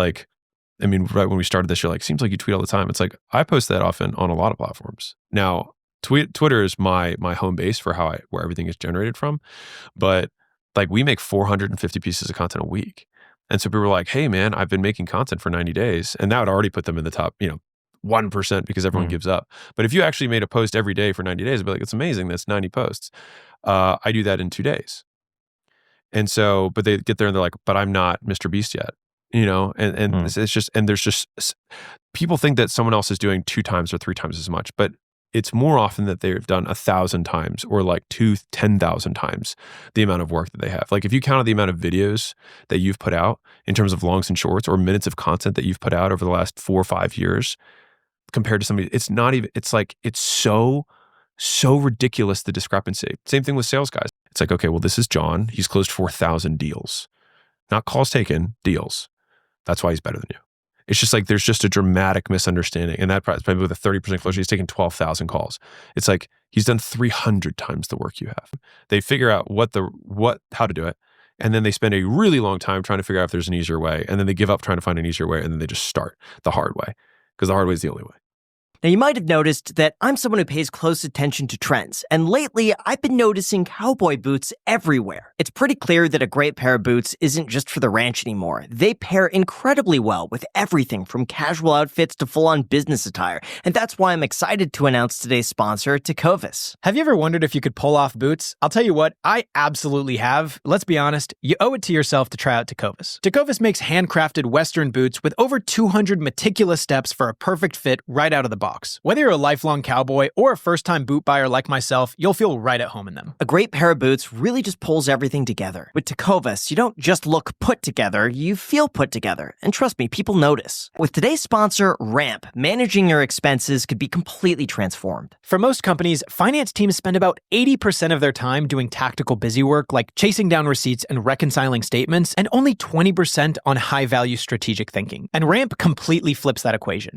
Like, I mean, right when we started this, you're like, seems like you tweet all the time. It's like, I post that often on a lot of platforms. Now, Twitter is my home base for where everything is generated from. But like, we make 450 pieces of content a week. And so people were like, hey man, I've been making content for 90 days. And that would already put them in the top, 1% because everyone gives up. But if you actually made a post every day for 90 days, I'd be like, it's amazing. That's 90 posts. I do that in 2 days. And so, but they get there and they're like, but I'm not Mr. Beast yet, it's just, and there's just, people think that someone else is doing 2 times or 3 times as much, but it's more often that they've done 1,000 times or like 10,000 times the amount of work that they have. Like if you counted the amount of videos that you've put out in terms of longs and shorts or minutes of content that you've put out over the last 4 or 5 years compared to somebody, it's not even, it's like, it's so ridiculous, the discrepancy. Same thing with sales guys. It's like, okay, well, this is John. He's closed 4,000 deals, not calls taken, deals. That's why he's better than you. It's just like, there's just a dramatic misunderstanding. And that probably with a 30% closure, he's taken 12,000 calls. It's like, he's done 300 times the work you have. They figure out how to do it. And then they spend a really long time trying to figure out if there's an easier way. And then they give up trying to find an easier way. And then they just start the hard way because the hard way is the only way. Now, you might have noticed that I'm someone who pays close attention to trends, and lately I've been noticing cowboy boots everywhere. It's pretty clear that a great pair of boots isn't just for the ranch anymore. They pair incredibly well with everything from casual outfits to full-on business attire, and that's why I'm excited to announce today's sponsor, Tecovas. Have you ever wondered if you could pull off boots? I'll tell you what, I absolutely have. Let's be honest, you owe it to yourself to try out Tecovas. Tecovas makes handcrafted Western boots with over 200 meticulous steps for a perfect fit right out of the box. Whether you're a lifelong cowboy or a first-time boot buyer like myself, you'll feel right at home in them. A great pair of boots really just pulls everything together. With Tecovas, you don't just look put together, you feel put together. And trust me, people notice. With today's sponsor, Ramp, managing your expenses could be completely transformed. For most companies, finance teams spend about 80% of their time doing tactical busy work like chasing down receipts and reconciling statements, and only 20% on high-value strategic thinking. And Ramp completely flips that equation.